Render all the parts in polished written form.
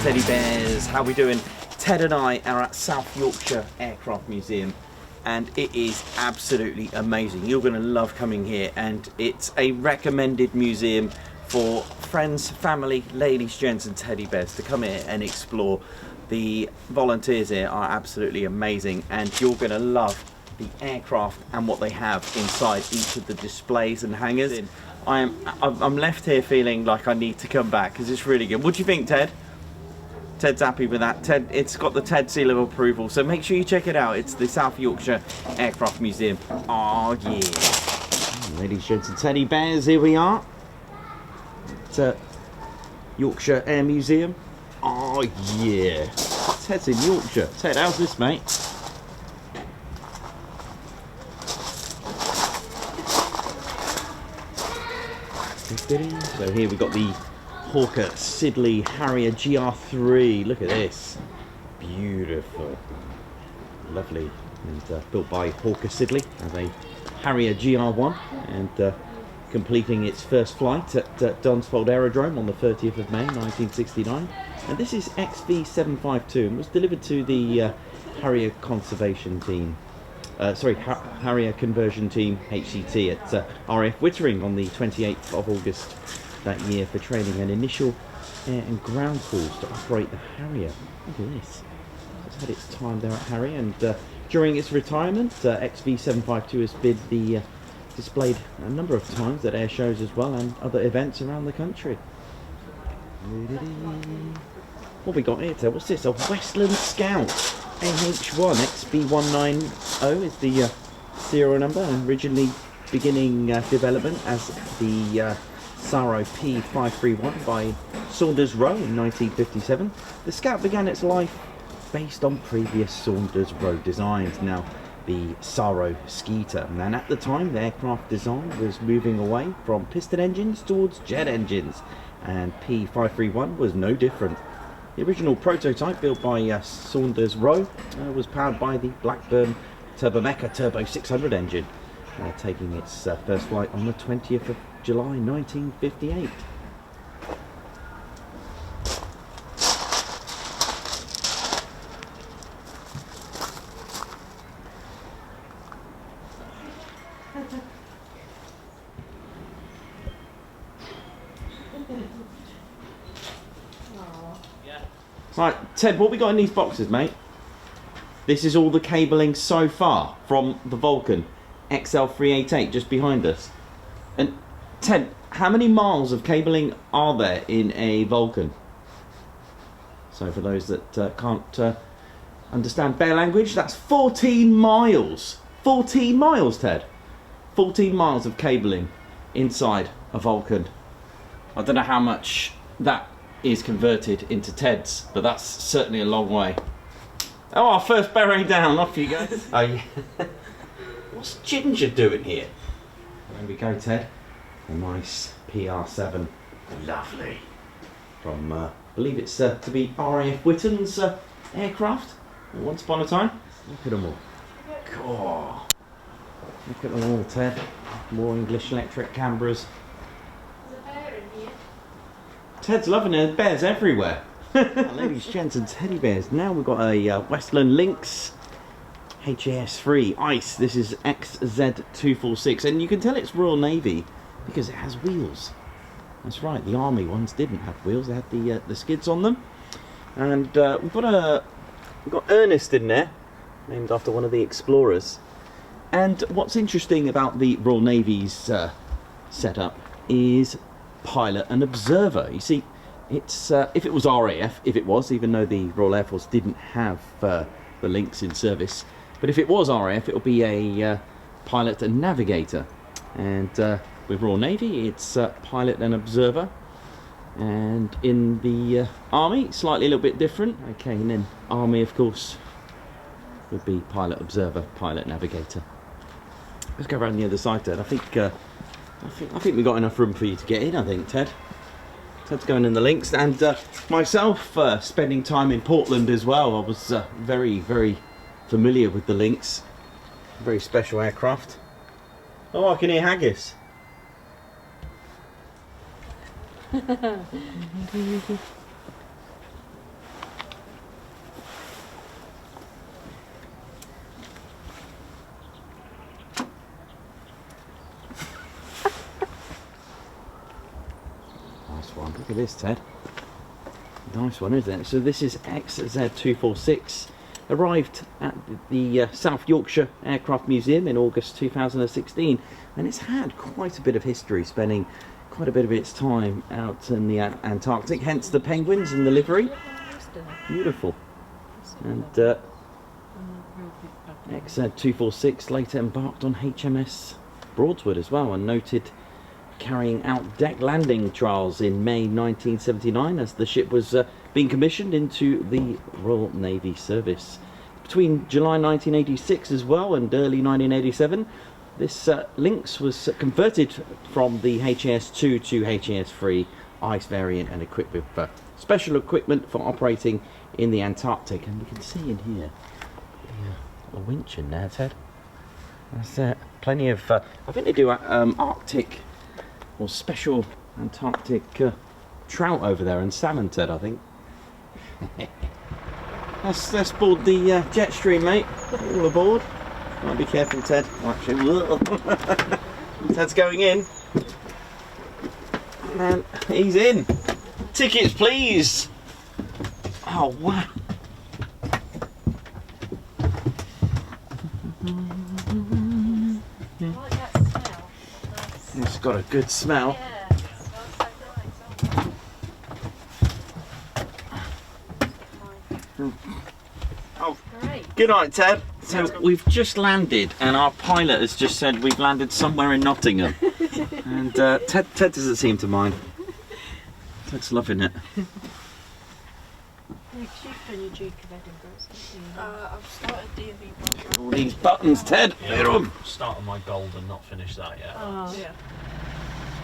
Teddy Bears, how we doing? Ted and I are at South Yorkshire Aircraft Museum and it is absolutely amazing. You're going to love coming here, and it's a recommended museum for friends, family, ladies, gents and teddy bears to come here and explore. The volunteers here are absolutely amazing and you're going to love the aircraft and what they have inside each of the displays and hangars. I'm left here feeling like I need to come back because it's really good. What do you think, Ted? Ted's happy with that. Ted, it's got the Ted seal of approval, so make sure you check it out. It's the South Yorkshire Aircraft Museum. Oh yeah. Ladies, gents and teddy bears, here we are. It's Yorkshire Air Museum. Oh yeah. Ted's in Yorkshire. Ted, how's this, mate? So here we've got the Hawker Siddeley Harrier GR3. Look at this. Beautiful. Lovely. And built by Hawker Siddeley as a Harrier GR1 and completing its first flight at Dunsfold Aerodrome on the 30th of May 1969. And this is XV752 and was delivered to the Harrier Conservation Team. Harrier Conversion Team HCT at RAF Wittering on the 28th of August that year for training and initial air and ground calls to operate the Harrier. Look at this. It's had its time there at Harrier, and during its retirement, XV752 has been displayed a number of times at air shows as well and other events around the country. What we got here, Ted? What's this? A Westland Scout AH1 XB190 is the serial number, and originally beginning development as the Saro P531 by Saunders Roe in 1957. The Scout began its life based on previous Saunders Roe designs, now the Saro Skeeter, and at the time the aircraft design was moving away from piston engines towards jet engines, and P531 was no different. The original prototype, built by Saunders Roe, was powered by the Blackburn Turbomeca Turbo 600 engine, taking its first flight on the 20th of July 1958. Right, Ted, what we got in these boxes, mate? This is all the cabling so far from the Vulcan XL388 just behind us. And Ted, how many miles of cabling are there in a Vulcan? So for those that can't understand bear language, that's 14 miles. 14 miles, Ted. 14 miles of cabling inside a Vulcan. I don't know how much that is converted into Ted's, but that's certainly a long way. Oh, our first beret down, off you go. Oh, yeah. What's Ginger doing here? There we go, Ted. A nice PR7. Lovely. From, I believe it's to be RAF Witten's aircraft once upon a time. Look at them all. God. Look at them all, Ted. More English Electric Canberras. Ted's loving it. Bears everywhere. Ladies, gents and teddy bears. Now we've got a Westland Lynx HAS3 ICE. This is XZ246, and you can tell it's Royal Navy because it has wheels. That's right, the Army ones didn't have wheels. They had the skids on them. And we've got Ernest in there, named after one of the explorers. And what's interesting about the Royal Navy's setup is pilot and observer. You see, it's if it was RAF, even though the Royal Air Force didn't have the Lynx in service, but if it was RAF, it would be a pilot and navigator. And with Royal Navy, it's pilot and observer. And in the Army, slightly a little bit different. Okay, and then Army, of course, would be pilot observer, pilot navigator. Let's go around the other side, Ted. I think we've got enough room for you to get in, I think, Ted. Ted's going in the Lynx, and myself spending time in Portland as well. I was very, very familiar with the Lynx. Very special aircraft. Oh, I can hear haggis. Look at this, Ted. Nice one, isn't it? So this is XZ246. Arrived at the South Yorkshire Aircraft Museum in August 2016, and it's had quite a bit of history, spending quite a bit of its time out in the Antarctic, hence the penguins and the livery. Beautiful. And XZ246 later embarked on HMS Broadswood as well, and noted carrying out deck landing trials in May 1979 as the ship was being commissioned into the Royal Navy service. Between July 1986 as well and early 1987, this Lynx was converted from the HAS-2 to HAS-3 ice variant and equipped with special equipment for operating in the Antarctic. And we can see in here a winch in there, Ted. That's it. Plenty of, I think they do Arctic or special Antarctic trout over there, and salmon, Ted, I think. Let's board the jet stream, mate. All aboard. Might be careful, Ted. Actually, Ted's going in. And he's in. Tickets, please. Oh, wow. It's got a good smell. Oh, good night, Ted. So we've just landed, and our pilot has just said we've landed somewhere in Nottingham. And Ted doesn't seem to mind. Ted's loving it. I've started DV. All these buttons, Ted. Yeah, started my gold and not finished that yet. Oh, yeah.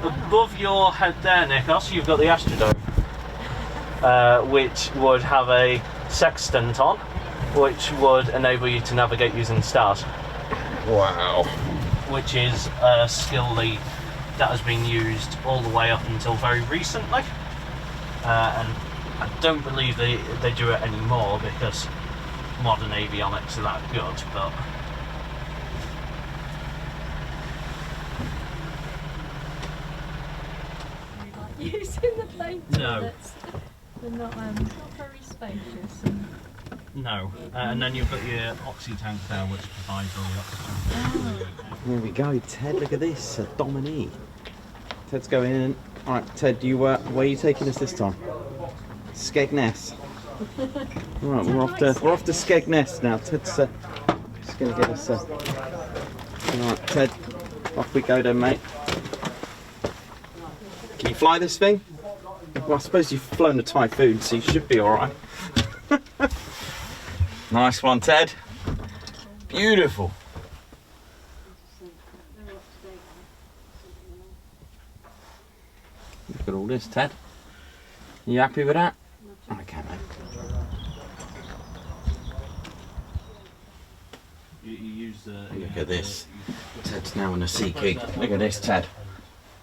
Above your head there, Nikos, you've got the Astrodome, which would have a sextant on, which would enable you to navigate using the stars. Wow. Which is a skill that has been used all the way up until very recently. And I don't believe they do it anymore because modern avionics are that good, but Using the plane no. toilets. They're not very spacious. no. And then you've got your oxy tank there, which provides all the oxygen. There we go, Ted. Look at this, a Dominie. Ted's going in. All right, Ted. Where are you taking us this time? Skegness. Right, we're off to Skegness now. Ted's just going to get us. Right, Ted. Off we go then, mate. Can you fly this thing? Well, I suppose you've flown a Typhoon, so you should be all right. Nice one, Ted. Beautiful. Look at all this, Ted. You happy with that? Okay, mate. Look at this. Ted's now in a Sea King. Look at this, Ted.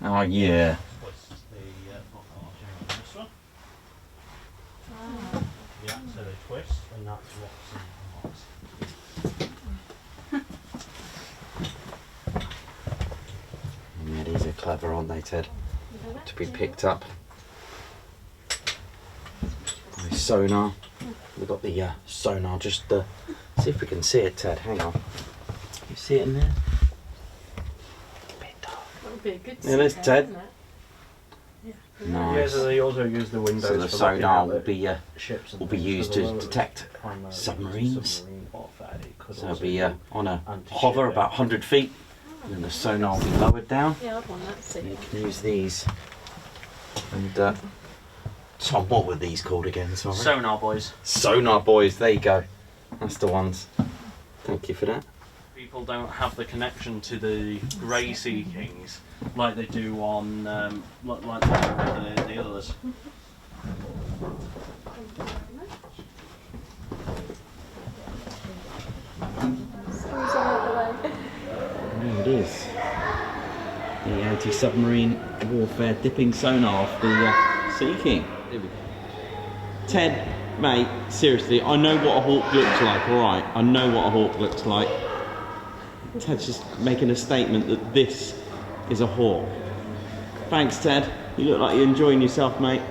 Oh, yeah. Yeah, so they twist, and that's what's Yeah, these are clever, aren't they, Ted? To be picked up by sonar. We've got the sonar, just see if we can see it, Ted. Hang on. You see it in there? A bit dark. That would be a good Yeah, there's Ted. isn't it? Yeah. Nice. Yeah, so they also use the windows. So the for sonar looking at will be ships and will be things, used so to they'll detect primarily submarines. submarine warfare. It could So it'll also be do on a anti-ship hover about 100 feet, and then the sonar will be lowered down. Yeah, I'd want that to see. And you can use these. And Tom, what were these called again? Sorry. Sonar boys. Sonar boys. There you go. That's the ones. Thank you for that. People don't have the connection to the grey Sea Kings like they do on like the others. There it is. The anti-submarine warfare dipping sonar off the Sea King. Ted, mate, seriously, I know what a hawk looks like, alright? I know what a hawk looks like. Ted's just making a statement that this is a hawk. Thanks, Ted. You look like you're enjoying yourself, mate.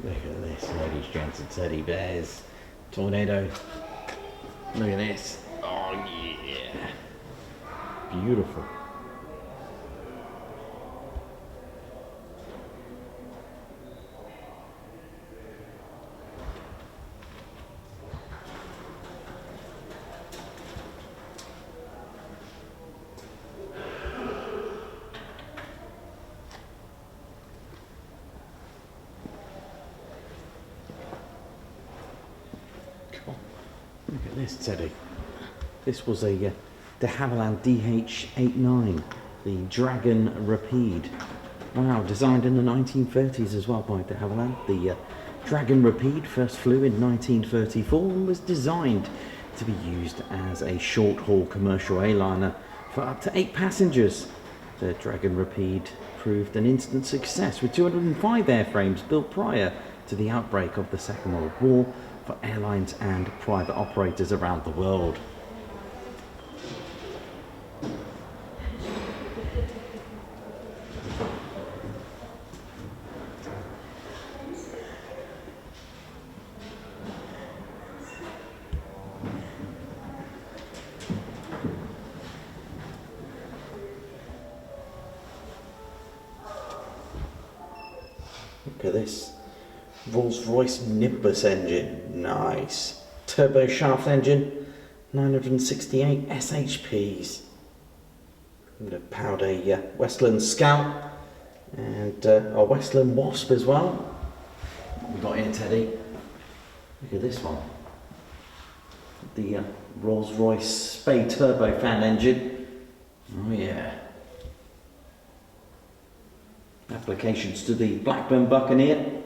Look at this, ladies, gents and teddy bears. Tornado. Look at this. Oh yeah. Beautiful. Look at this, Teddy. This was a de Havilland DH-89, the Dragon Rapide. Wow, designed in the 1930s as well by de Havilland. The Dragon Rapide first flew in 1934 and was designed to be used as a short-haul commercial airliner for up to 8 passengers. The Dragon Rapide proved an instant success with 205 airframes built prior to the outbreak of the Second World War for airlines and private operators around the world. Look at this. Rolls-Royce Nimbus engine, nice. Turbo shaft engine, 968 SHPs. Powered a Westland Scout and a Westland Wasp as well. What we got here, Teddy? Look at this one. The Rolls-Royce Spey turbofan engine. Oh yeah. Applications to the Blackburn Buccaneer,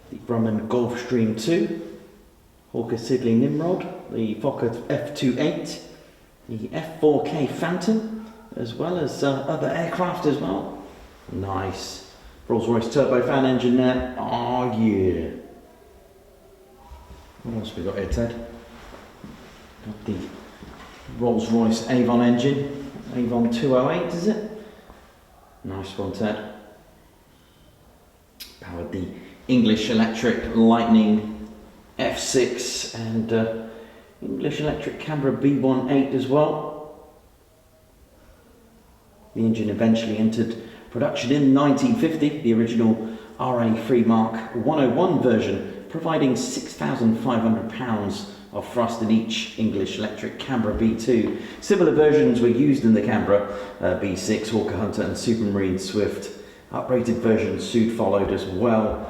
the Grumman Gulfstream 2, Hawker Siddeley Nimrod, the Fokker F28, the F4K Phantom, as well as other aircraft as well. Nice. Rolls-Royce turbofan engine there. Oh yeah. What else we got here, Ted? Got the Rolls-Royce Avon engine. Avon 208, is it? Nice one, Ted. Powered the English Electric Lightning F6 and English Electric Canberra B18 as well. The engine eventually entered production in 1950, the original RA3 Mark 101 version, providing 6,500 pounds of thrust in each English Electric Canberra B2. Similar versions were used in the Canberra B6, Hawker Hunter and Supermarine Swift. Uprated versions soon followed as well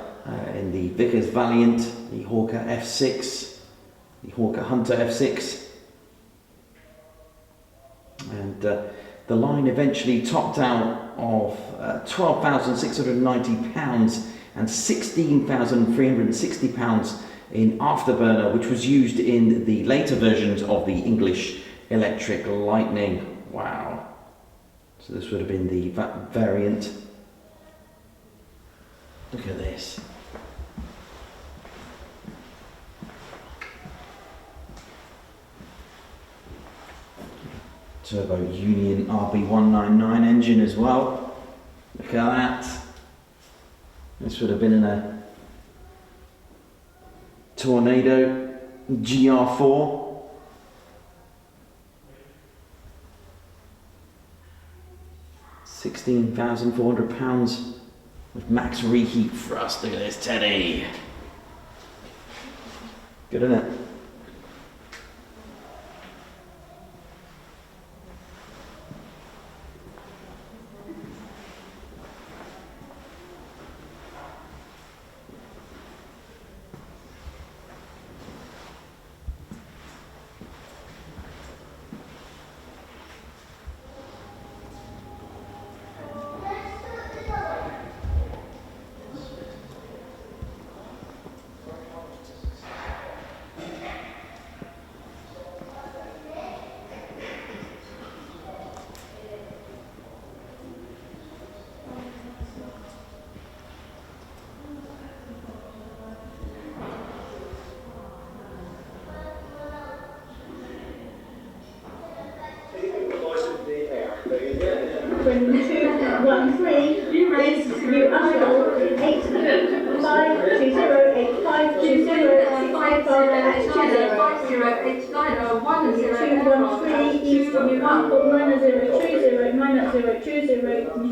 in the Vickers Valiant, the Hawker F6, the Hawker Hunter F6. And the line eventually topped out of £12,690 and £16,360 in afterburner, which was used in the later versions of the English Electric Lightning. Wow. So this would have been the variant. Look at this. Turbo Union RB199 engine as well. Look at that. This would have been in a Tornado GR4. £16,400 with max reheat thrust. Look at this, Teddy. Good, isn't it? 213 is New Uncle 85208520 aircraft at 20. 213 is New Uncle 9020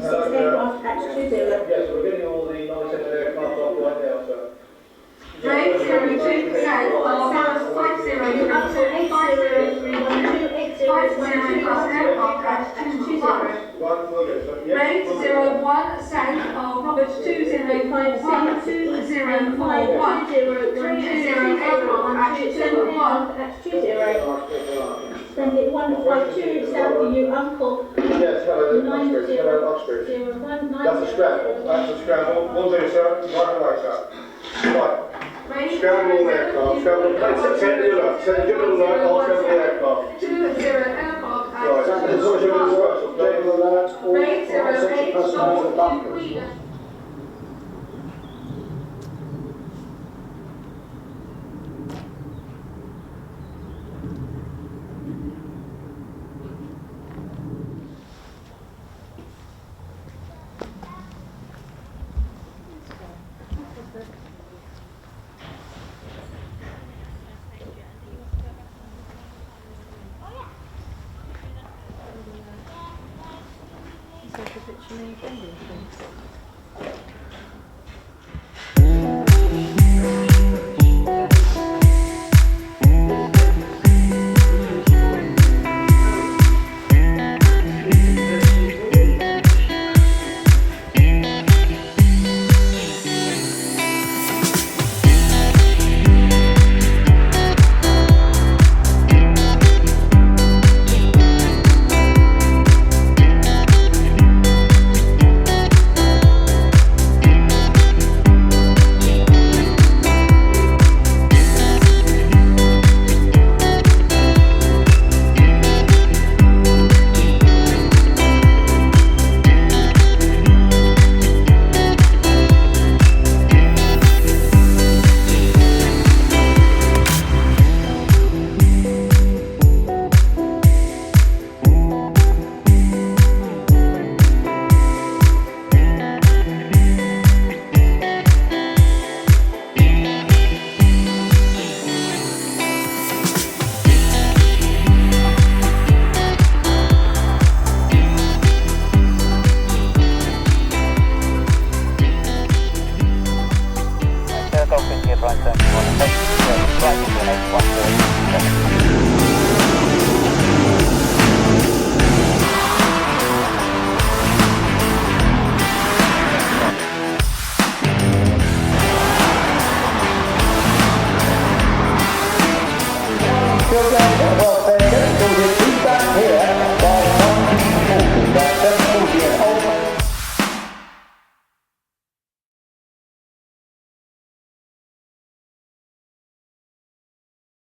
6 aircraft at 20. Yes, we're getting all the non-essential aircraft off right now, sir. Rate 02% of South 50 Uncle 8030 plus aircraft at 20. Rate 01 South of Robert 2051 2041 30 aircraft at 20. Stand it 152 South New Uncle. Yes, hello, Oxford. Hello, Oxford. That's a scramble. That's a scramble. Will do, sir. Right away, sir. Right. Scramble all aircraft. Scramble. Set the alert. Set the alert. I'll scramble the aircraft. 20 aircraft at Right. As long as you're in the workshop, Rate 08 Sweden. Well,